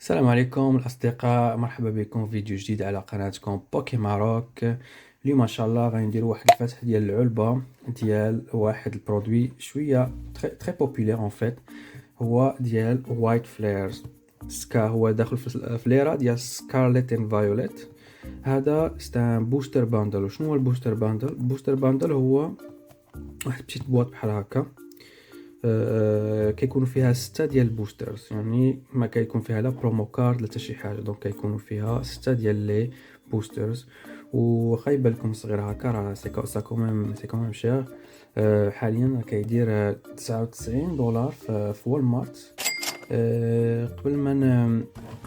السلام عليكم الأصدقاء، مرحبا بكم في فيديو جديد على قناتكم بوكي ماروك. اليوم إن شاء الله غادي نديرو واحد الفتح ديال العلبة ديال واحد البرودوي شوية تري بوبولير اون فيت، هو ديال وايت فليرز سكا. هو داخل في ليرة ديال سكارليت اند فايوليت. هذا ستان بوستر باندل. وشنو هو البوستر باندل؟ البوستر باندل هو واحد بتيت بواط بحال هكا. كيكونوا فيها 6 ديال البوسترز، يعني ما كيكون فيها لا برومو كارد لا حتى شي حاجه. دونك كيكونوا فيها 6 ديال لي بوسترز. وخا يبان لكم صغير هكا، راه سي كوميم شير. حاليا كيدير $99 في والمارت. قبل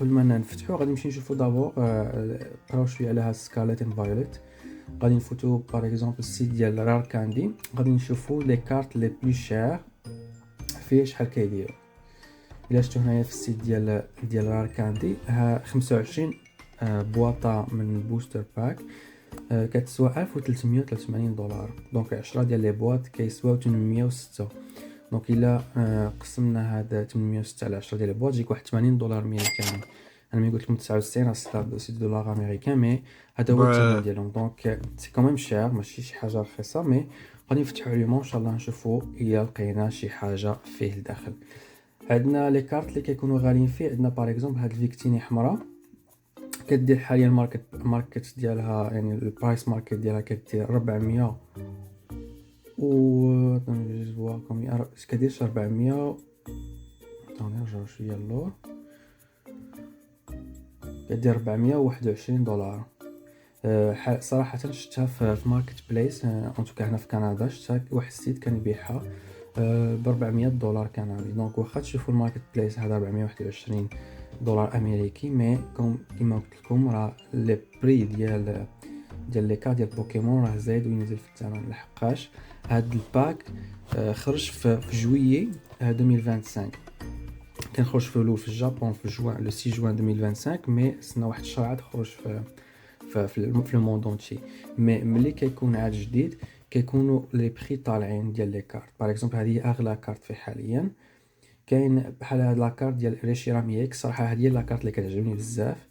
ما نفتحو غادي نمشي نشوفو دابور، نقراو شويه على هاد سكارليت اند فايوليت. غادي نفوتو باغ اكزومبل السيت ديال رار كاندي، غادي نشوفو لي كارت لي بلو شير فيه شحال كيدير. الا شفتو هنايا في السيت ديال رار كاندي، ها 25 بواطه من البوستر باك كتسوى $1383. دونك 10 ديال لي بواط كيسواو 806. دونك الا قسمنا هذا 806 على 10 ديال لي بواط يجيك واحد $80 امريكاني. انا ملي قلت لكم 99 راه سي دولار امريكان، مي هذا هو الثمن ديالهم. دونك سي كوميم شير، ماشي شي حاجه رخيصه. مي غادي نفتحو اليوم ان شاء الله نشوفو الا لقينا شي حاجه فيه الداخل. عندنا لي كارت اللي كيكونوا غاليين فيه. عندنا باغ اكزومبل هاد الفيكتيني حمراء، كدير حاليا ماركت ديالها، يعني البرايس ماركت ديالها كدير 400 و كدير 400. نرجعو شويه اللور، كدير $421. صراحه شفتها في ماركت بليس، انتوكا هنا في كندا. شفتها واحد السيت كان يبيعها ب $400 كندي. دونك واخا تشوفوا الماركت بليس هذا $421 امريكي، مي كيما قلت لكم راه لي بري ديال لي كارت ديال بوكيمون راه زايد وينزل في الثمن، لحقاش هاد الباك خرج في جويي 2025. كان خرج في الاول في اليابان في جوان لو 6 جوان 2025، مي سنا واحد الشهر عاد خرج في لو موند اونتي. مي ملي كيكون عاد جديد كيكونوا لي بري طالعين ديال لي كارت. باغ اكزومبل هذه اغلى كارت في حاليا. كاين بحال هاد لاكارت ديال ريشيرامي اكس، صراحه هذه هي لاكارت اللي كتعجبني بزاف،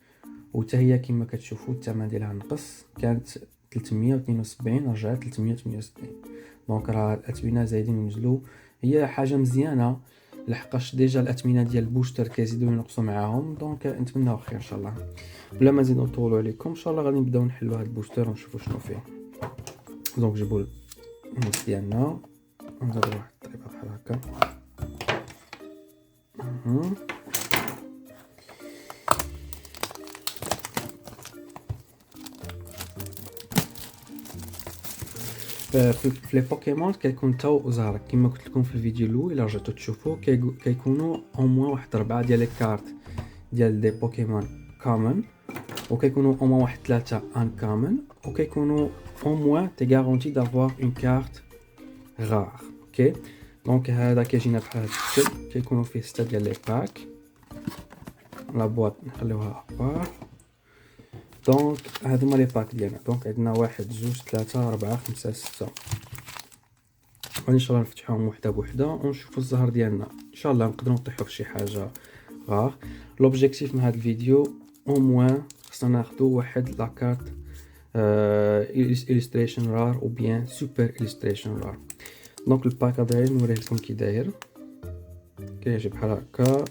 وحتى هي كما كتشوفوا الثمن ديالها نقص. كانت 372 رجعت 368. دونك راه الاثمنه زايدين ينزلوا. هي حاجه مزيانه لحقاش ديجا الاثمنه ديال البوستر كيزيدوا ينقصوا معاهم. دونك نتمناو خير ان شاء الله. بلا ما نزيدو نطولوا عليكم، ان شاء الله غادي نبداو نحلوا هاد البوستر ونشوفوا شنو فيه. دونك جيبوا الموس ديالنا ونزيدو واحد الطريقه بحال هكا. في لي بوكيمون كيكون تو زهر كما قلت لكم في الفيديو الاول. الا رجعتوا تشوفوا كيكونوا او موان واحد 4 ديال لي كارت ديال دي بوكيمون كومن، وكيكونوا او موان واحد 3 ان كومن، وكيكونوا au moins t'es garanti d'avoir une carte rare. اوكي دونك هذا كيجينا بحال هذا الشكل. كيكونوا فيه 6 ديال لي باك. لا بواط نخليوها ابار. دونك هادو هما لي باك ديالنا. دونك عندنا 1 2 3 4 5 6. ان شاء الله نفتحوهم وحده بوحده ونشوفوا الزهر ديالنا. ان شاء الله نقدروا نطيحوا في شي حاجه غار. لوبجيكتيف من هذا الفيديو او موان خصنا ناخذوا واحد لاكارت illustration رار او بيان سوبر illustration رار. دونك الباك هذا نوريه لكم كي داير. كيجي بحال هكا.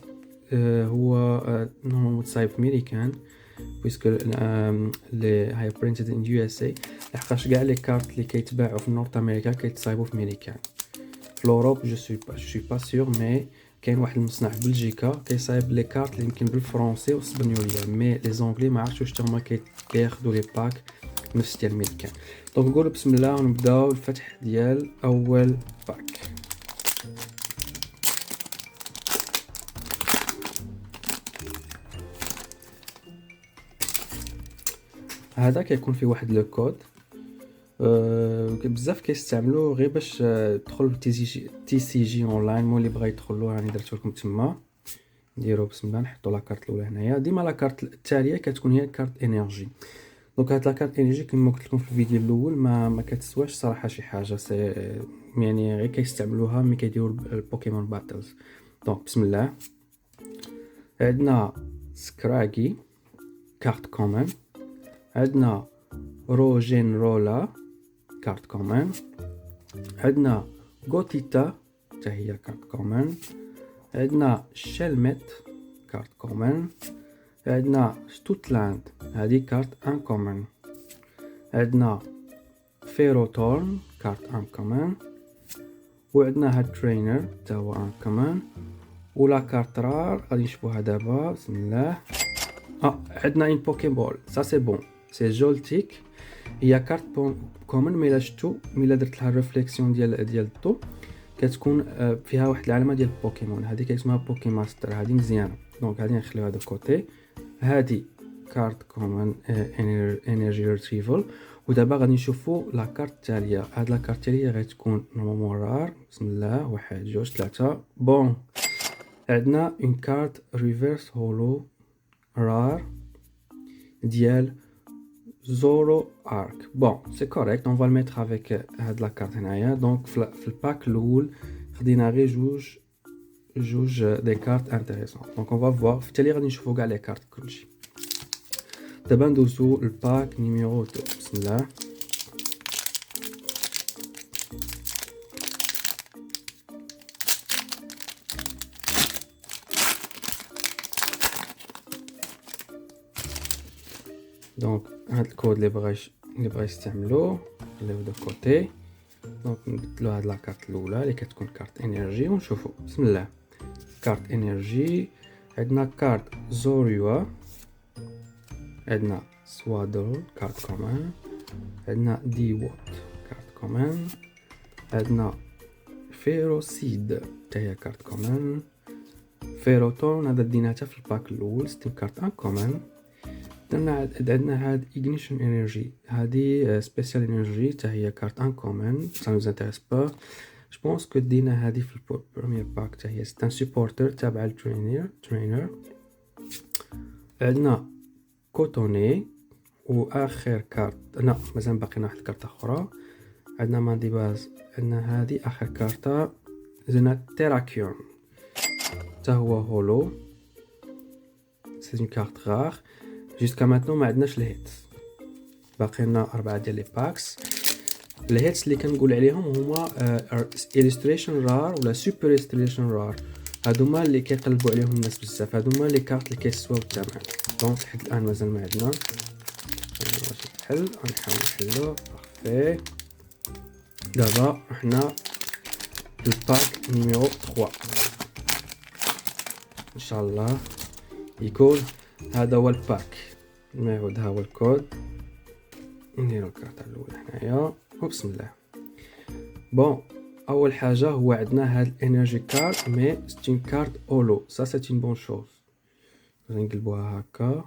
هو نورمال متصايب في امريكان، بويسكو لي هاي برينتد ان يو اس اي، لحقاش كاع لي كارت اللي كيتباعوا في نورث امريكا كيتصايبوا في امريكان. في اوروب جو سوي با سيغ، مي كاين واحد المصنع في بلجيكا كيصايب لي كارت اللي يمكن بالفرنسي والاسبانيوليه، مي لي زونغلي ما عرفتش واش هما كياخذوا لي باك نفس ديال امريكان. دونك نقولوا بسم الله ونبداو الفتح ديال اول باك. هذا كيكون فيه واحد لو كود. بزاف كيستعملوه غير باش تدخل تي سي جي اونلاين. مولي بغا يدخلوا راني درت لكم تما. نديرو بسم الله، نحطوا لا كارت الاولى هنايا. ديما لا كارت التاليه كتكون هي كارت انرجي. دونك هاد لا كارت انرجي كما قلت لكم في الفيديو الاول ما كتسواش صراحه شي حاجه. يعني غير كيستعملوها ملي كيديروا البوكيمون باتلز. دونك بسم الله. عندنا سكراغي كارت كومون. عندنا روجين رولا كارت كومون. عندنا غوتيتا حتى هي كارت كومون. عندنا شلمت كارت كومون. عندنا ستوتلاند هذه كارت ان كومون. عندنا فيروتورن كارت ان كومون. وعندنا هاد ترينر حتى هو ان كومون. ولا كارت رار غادي نشوفوها دابا بسم الله. عندنا ان بوكيبول سا سي بون سي جولتيك. هي كارت كومون مي شفتو مي درت لها ريفليكسيون ديال الضو كتكون فيها واحد العلامه ديال البوكيمون. هذه كيسموها بوكي ماستر. هذه مزيانه دونك غادي نخليوها دو كوتي. هذه كارت كومون انرجي ريتريفل. ودابا غادي نشوفوا لا كارت التاليه. هاد لا كارت التاليه غتكون نورمالمون رار. بسم الله 1 2 3 بون. عندنا اون كارت ريفيرس هولو رار ديال زورو ارك. بون سي كوريكت اون فا الميتر افيك هاد لا كارت هنايا. دونك في الباك الاول خدينا غير جوج دي كارت انتريسون. دونك اون فا فوار في التالي غادي نشوفوا كاع لي كارت كلشي. دابا ندوزو الباك نيميرو 2 بسم الله. دونك هاد الكود اللي بغا يستعملوه خليوه دو كوتي. دونك نبدلو هاد لا كارت الاولى اللي كتكون كارت انرجي ونشوفو بسم الله. كارت انرجي عندنا كارت زوريوا. عندنا سوادول كارت كومان. عندنا دي ووت كارت كومان. عندنا فيروسيد حتى هي كارت كومان. فيروتون هذا ديناها في الباك الاول ستيم كارت ان كومان. عندنا هاد ignition energy هادي سبيسيال انرجي حتى هي كارت ان كومون سا نوز انتريس با. جو بونس كو دينا هادي في البروميير باك حتى هي ستان سيبورتر تابع الترينر. عندنا كوتوني. واخر كارت مازال باقينا واحد الكارت اخرى. عندنا ماندي باز. عندنا هادي اخر كارت زنا تيراكيون حتى هو هولو سي اون كارت رار. جيسكا ماتنو ما عندناش الهيتس. باقي لنا 4 ديال لي باكس. الهيتس اللي كنقول عليهم هما illustration رار ولا super illustration رار. هادوما اللي كيقلبوا عليهم الناس بزاف. هادوما لي كارت اللي كيسواو الثمن. دونك لحد الان مازال ما عندنا. واش نحل غنحاول نحلو بارفي. دابا حنا الباك نيميرو 3 ان شاء الله يكون هذا هو الباك. نعاود ها هو الكود. نديرو الكارت الاولى هنايا وبسم الله. بون اول حاجه هو عندنا هاد الانرجي كارت مي ستين كارت اولو سا سي اون بون شوز. نقلبوها هكا.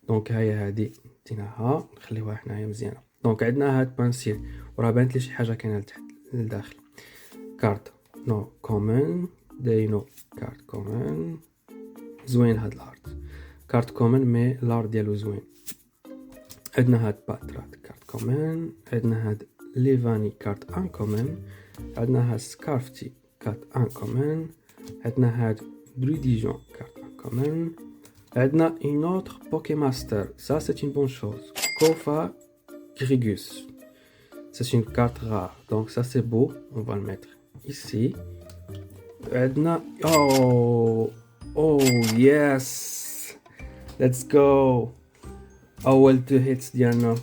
دونك هاهي هادي ديناها نخليوها هنايا مزيانه. دونك عندنا هاد بانسيل وراه بانت لي شي حاجه كاينه لتحت لداخل. كارت نو كومون داينو كارت كومون زوين هاد الارت كارت كومون مي لار ديالو زوين. عندنا هاد باترات كارت كومون. عندنا هاد ليفاني كارت ان كومون. عندنا هاد سكارفتي كارت ان كومون. عندنا هاد بريديجون كارت ان كومون. عندنا une autre Pokémaster, ça c'est une bonne chose. Kofa Grigus, c'est une carte rare, donc ça c'est beau, on va le mettre ici. عندنا oh yes, let's go. أول 2 hits ديالنا.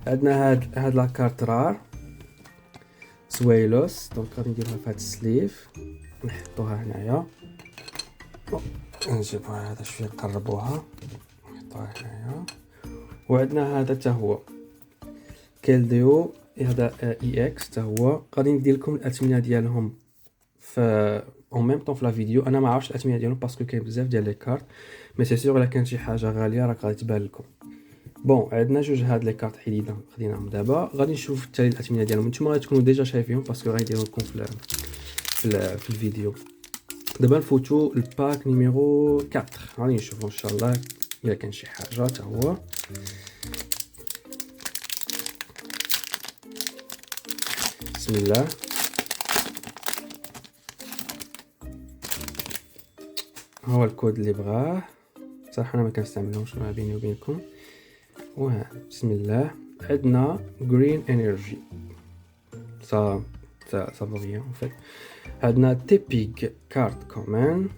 عندنا هاد لا كارت رار سويلوس. دونك غادي نديرها في هاد السليف نحطوها هنايا. نجيبوها هذا شويه نقربوها نحطوها هنايا. وعندنا هذا حتى هو كيلديو هذا اي اكس حتى هو. غادي ندير لكم الاثمنه ديالهم في اون ميم طون في لا فيديو. انا ما عرفتش الاثمنه ديالهم باسكو كاين بزاف ديال لي كارت مي سي سيغ الا كانت شي حاجه غاليه راك غادي تبان لكم. بون عندنا جوج هاد لي كارت حيدنا خديناهم دابا. غادي نشوف حتى الاثمنه ديالهم. نتوما غادي تكونوا ديجا شايفينهم باسكو غايديروا لكم في الفيديو. دابا نفوتو الباك نيميرو 4 غادي نشوفو ان شاء الله الا كان شي حاجه حتى هو. بسم الله. هو الكود اللي بغاه صراحه انا ما كنستعملهمش ما بيني وبينكم. بسم الله. عندنا green energy ça vaut rien en fait. عندنا Tepic carte commune.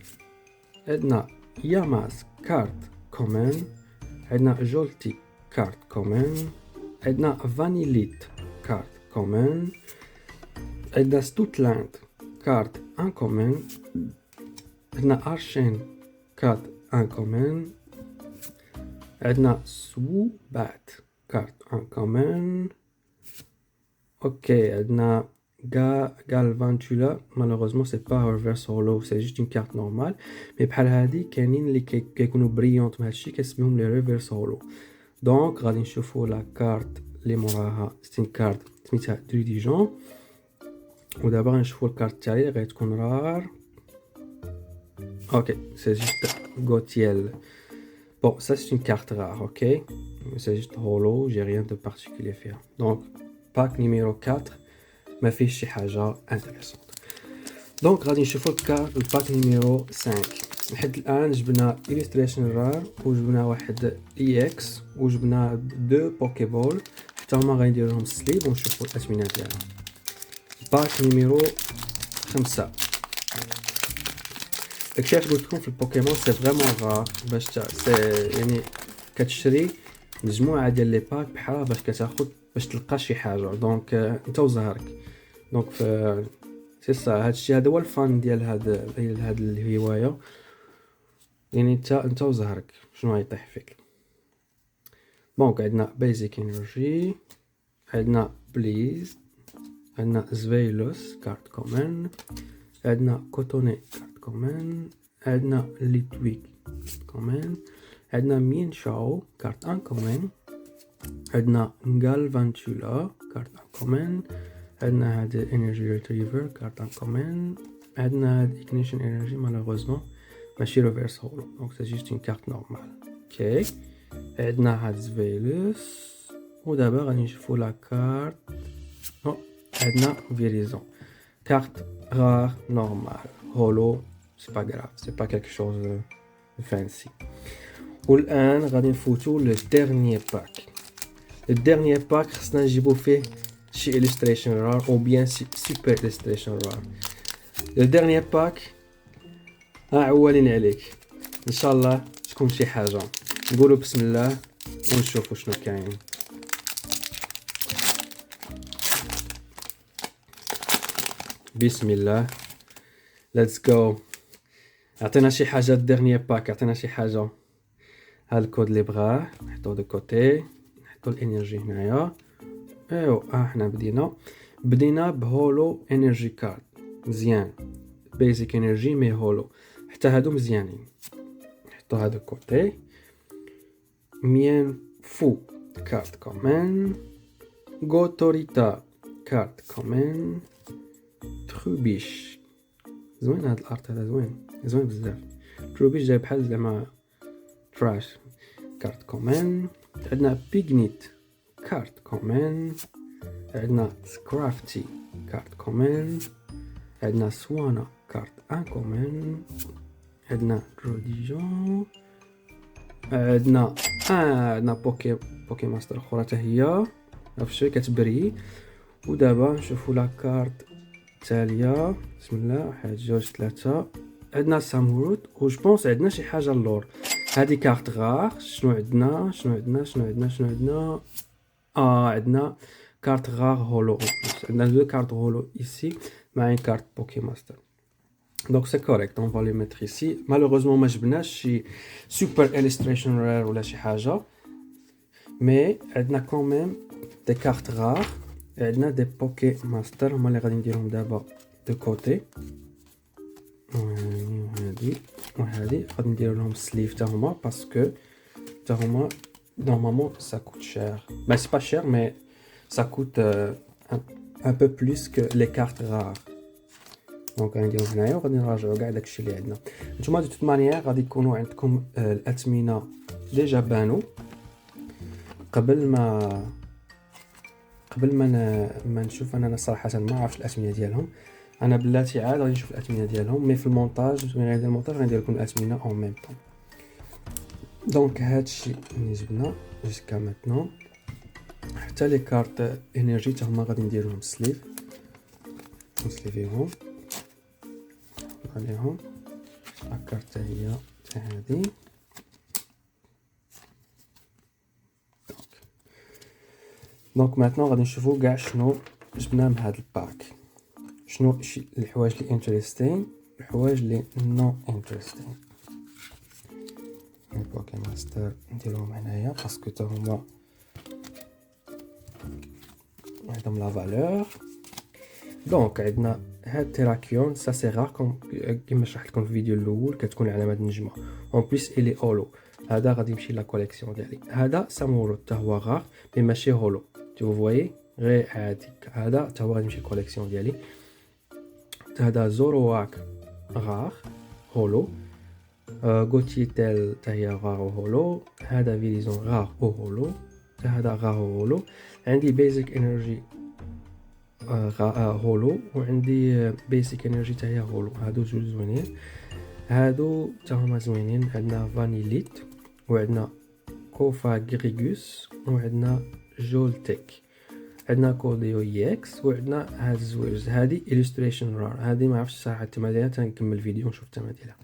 عندنا Yamas carte commune. عندنا Jolty carte commune. عندنا Vanillite carte commune. عندنا Stoutland carte uncommon. عندنا Archen carte uncommon. عندنا Swoobat carte uncommon. اوكي عندنا Galvantula. malheureusement c'est pas reverse holo, c'est juste une carte normale. mais بحال هادي كاينين اللي كيكونوا بريونط من هادشي كنسميهم لي ريفرس هولو. دونك غادي نشوفوا لا كارت اللي موراها ستين كارت سميتها ديجون. ودابا غنشوفوا الكارت التالي اللي غتكون رار. اوكي سي جوست غوتيل. bon ça c'est une carte rare. ok c'est juste holo, j'ai rien de particulier فيها. donc باك نيميرو 4 ما فيهش شي حاجه انتريسونت. دونك غادي نشوفوا الباك نيميرو 5. لحد الان جبنا illustration رار وجبنا واحد اكس وجبنا دو بوكي بول حتى هما غندير لهم سليب ونشوفوا الاثمنه ديالهم. باك نيميرو 5 داكشي علاش قلت لكم في البوكيمون سي فريمون رار باش سي يعني كتشري مجموعه ديال لي باك بحال باش كتاخذ باش تلقى شي حاجه. دونك انت وزهرك. دونك سي صا هادشي هذا هو الفان ديال هاد الهوايه. يعني انت وزهرك شنو غيطيح فيك. دونك عندنا بيزيك انرجي. عندنا بليز. عندنا زفيلوس كارت كومن. عندنا كوتوني كارت كومن. عندنا ليتويك كومن. عندنا مين شاو كارت ان كومن. عندنا غالفانتولا كارت ان كومن. عندنا هاد انرجي ريتريفر كارت ان كومن. عندنا هاد اكنيشن انرجي مالوغوزمون ماشي ريفرس هولو دونك سي جوست اون كارت نورمال. اوكي عندنا هاد زفيلوس. ودابا غادي نشوفوا لا كارت. عندنا فيريزون كارت رار نورمال هولو. سي با غراف سي با كالكو شوز فانسي. والان غادي نفوتوا للديرنيي باك. الديرنيي باك خصنا نجيبو فيه شي illustration رار او بيان سوبر illustration رار. الديرنيي باك عوالين عليك ان شاء الله تكون شي حاجه. نقولوا بسم الله ونشوفوا شنو كاين. بسم الله ليتس جو. عطينا شي حاجه الديرنيي باك. عطينا شي حاجه. ها الكود اللي بغاه نحطوه دو كوتي. نحطو الانرجي هنايا. ايوا حنا بدينا بهولو انرجي كارد مزيان. بيزيك انرجي مي هولو حتى هادو مزيانين. نحطو هذا كوتي. مين فو كارت كومن. غوتوريتا كارت كومن. تروبيش زوين هاد الارت هذا زوين بزاف. تروبيش جاي بحال زعما تراش كارت كومن. عندنا بيغنيت كارت كومن. عندنا سكرافتي كارت كومن. عندنا سوانا كارت ان كومن. عندنا روديجون. عندنا بوكي ماستر اخرى حتى هي نفس الشيء كتبري. ودابا نشوفوا لا كارت التاليه. بسم الله 1 2 3. عندنا ساموروت وج بونس عندنا شي حاجه اللور. هذه كارت غار. شنو عندنا عندنا كارت غار هولو. عندنا دو كارت هولو ici مع une carte Poké Master. donc c'est correct on va les mettre ici. malheureusement ما جبناش شي super illustration rare ولا شي حاجه mais عندنا quand même des cartes rares. عندنا des Poké Master هما اللي غادي نديرهم دابا دو كوتي. وهذه غادي ندير لهم سليف حتى هما باسكو حتى هما normalement ça coûte cher. mais c'est pas cher mais ça coûte un peu plus que les cartes rares. دونك غنديرهم هنايا وغادي نراجعوا كاع داكشي اللي عندنا. نتوما دو توت مانيير غادي يكونوا عندكم الاثمنه ديجا بانوا قبل ما نشوف. انا صراحه ما عرفتش الاثمنه ديالهم. انا بلاتي عاد غادي نشوف الاثمنه ديالهم مي في المونتاج ملي غندير المونتاج غندير لكم الاثمنه اون ميم طون. دونك هادشي اللي جبنا جوسكا ماتنون. حتى لي كارت انرجي تا هما غادي نديرهم سليف، نسليفيهم عليهم. الكارت هي هادي. دونك ماتنون غادي نشوفو كاع شنو جبنا من هاد الباك، شنو الحوايج اللي انتريستين، الحوايج اللي نو انتريستين. البوكي ماستر نديرهم هنايا باسكو تا هما عندهم لا فالور. دونك عندنا هاد تيراكيون، سا سي رار كيما شرحت لكم في الفيديو الاول، كتكون علامه النجمه اون بليس الي اولو. هذا غادي يمشي لا كوليكسيون ديالي. هذا سامورو حتى هو غار مي ماشي هولو، تو فوايي غير عادي. هذا حتى هو غادي يمشي الكوليكسيون ديالي. هذا زورواك غار هولو. غوتي تيل حتى هي غار هولو. هذا فيليزون غار هولو، حتى هذا غار هولو. عندي بيزك انرجي هولو، وعندي بيسيك انرجي حتى هي هولو. هادو جوج زوينين، هادو حتى هما زوينين. عندنا فانيليت، وعندنا كوفا غريغوس، وعندنا جولتيك. عندنا كوديو اكس، وعندنا هاد الزويج. هادي إليستريشن رار، هادي ما عرفتش صراحه الثمن ديالها، تنكمل الفيديو ونشوف الثمن ديالها.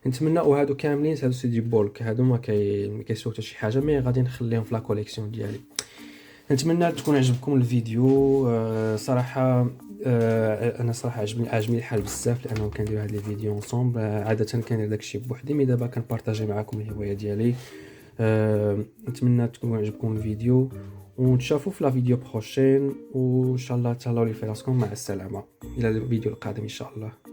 نتمنى وهادو كاملين هادو سي دي بولك، هادو ما كيسووا حتى شي حاجه، مي غادي نخليهم في لا كوليكسيون ديالي. نتمنى تكون عجبكم الفيديو. صراحه انا صراحه عجبني الحال بزاف، لانه كندير هاد لي فيديو اونصومبل. عاده كندير داكشي بوحدي، مي دابا كنبارطاجي معكم الهوايه ديالي. نتمنى تكون عجبكم الفيديو، ونتشافوا في لا فيديو بروشين، وان شاء الله تهلاو لي في راسكم. مع السلامه الى الفيديو القادم ان شاء الله.